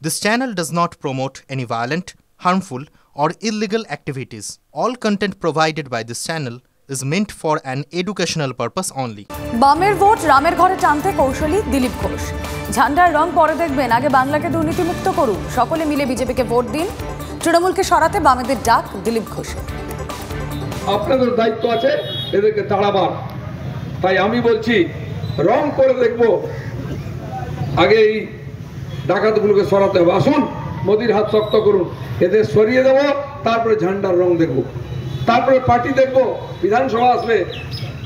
This channel does not promote any violent, harmful, or illegal activities. All content provided by this channel is meant for an educational purpose only. বামের vote রামের ঘরে টানতে কৌশলী দিলীপ ঘোষ। ঝান্ডার রং পরে দেখবেন, আগে বাংলাকে দুর্নীতিমুক্ত করুন, সকলে মিলে বিজেপিকে ভোট দিন, তৃণমূলকে সরাতে বামেদের ডাক দিলীপ ঘোষের। আপনাদের দায়িত্ব আছে এদেরকে তাড়াবার, তাই আমি বলছি রং করে দেখব, আগে এই ডাকাতগুলোকে সরাতে হবে। আসুন মোদির হাত শক্ত করুন, এদের সরিয়ে দেবো, তারপরে ঝান্ডার রং দেখব, তারপরে পার্টি দেখব, বিধানসভা আসবে,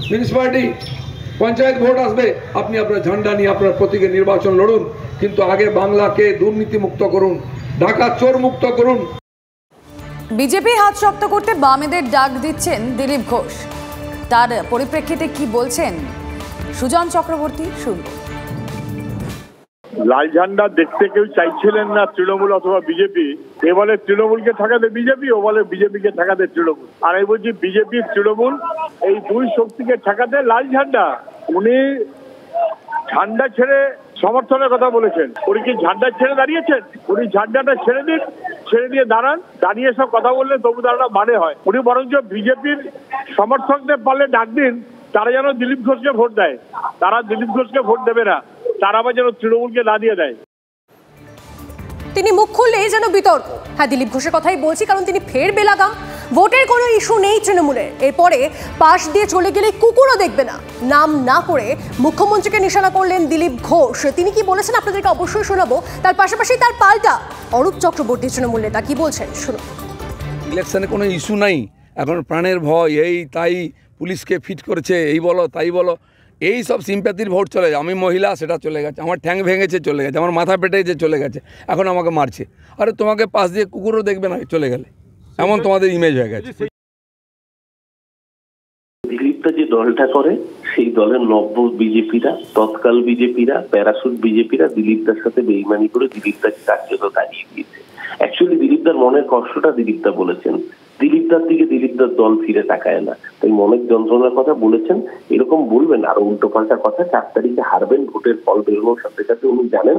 মিউনিসিপ্যালিটি পঞ্চায়েত ভোট আসবে, আপনি আপনার ঝান্ডা নিয়ে আপনার প্রতীকে নির্বাচন লড়ুন, কিন্তু আগে বাংলাকে দুর্নীতি মুক্ত করুন, ডাকাত চোর মুক্ত করুন। বিজেপি হাত শক্ত করতে বামেদের ডাক দিচ্ছেন দিলীপ ঘোষ। তার পরিপ্রেক্ষিতে কি বলছেন সুজন চক্রবর্তী শুনব। লাল ঝান্ডা দেখতে কেউ চাইছিলেন না তৃণমূল অথবা বিজেপি। এ বলে তৃণমূলকে ঠেকাতে বিজেপি, ও বলে বিজেপিকে ঠেকাতে তৃণমূল। আর আমি বলছি বিজেপি তৃণমূল এই দুই শক্তিকে ঠেকাতে লাল ঝান্ডা। উনি ঝান্ডা ছেড়ে সমর্থনের কথা বলেছেন, উনি কি ঝান্ডা ছেড়ে দাঁড়িয়েছেন? উনি ঝান্ডাটা ছেড়ে দিন, ছেড়ে দিয়ে দাঁড়ান, দাঁড়িয়ে সব কথা বললে তবু দাঁড়ানো মানে হয়। উনি বরঞ্চ বিজেপির সমর্থকদের পারলে ডাক দিন, তারা যেন দিলীপ ঘোষকে ভোট দেয়। তারা দিলীপ ঘোষকে ভোট দেবে না, তারা আবার যেন তৃণমূলকে না দিয়ে দেয়। তিনি মুখ খুললেই যেন বিতর্ক। হ্যাঁ, দিলীপ ঘোষের কথাই বলছি, কারণ তিনি ফের বেলাগাম। ভোটের কোনো ইস্যু নেই তৃণমূলের, এরপরে পাশ দিয়ে চলে গেলে কুকুরও দেখবে না, নাম না করে মুখ্যমন্ত্রীকে নিশানা করলেন দিলীপ ঘোষ। তিনি কি বলেছেন আপনাদেরকে অবশ্যই শোনাবো, তার পাশাপাশি তার পাল্টা অরূপ চক্রবর্তী তৃণমূল নেতা কি বলছেন শুনুন। ইলেকশনে কোনো ইস্যু নাই, এখন প্রাণের ভয়, এই তাই পুলিশকে ফিট করেছে, এই বলো তাই বলো, এই সব সিম্প্যাথির ভোট চলে যায়। আমি মহিলা, সেটা চলে গেছে, আমার ঠ্যাং ভেঙেছে চলে গেছে, আমার মাথা পেটেছে চলে গেছে, এখন আমাকে মারছে। আরে তোমাকে পাশ দিয়ে কুকুরও দেখবে না চলে গেলে, এমন তোমাদের ইমেজ হয়ে গেছে। দিলীপটা যে দলটা করে সেই দলের নব্য বিজেপিরা, তৎকাল বিজেপিরা, প্যারাশুট বিজেপিরা দিলীপদার সাথে বেইমানি করে দিলীপদাকে কার্যত দাঁড়িয়ে দিয়েছে। অ্যাকচুয়ালি দিলীপদার মনের কষ্টটা দিলীপদা বলেছেন, দিলীপদার দিকে দিলীপদার দল ফিরে তাকায় না, তাই মনের যন্ত্রণার কথা বলেছেন। এরকম বলবেন, আরো উল্টো পাল্টা কথা। 4 তারিখে হারবেন, ভোটের ফল বেরোনোর সাথে সাথে উনি জানেন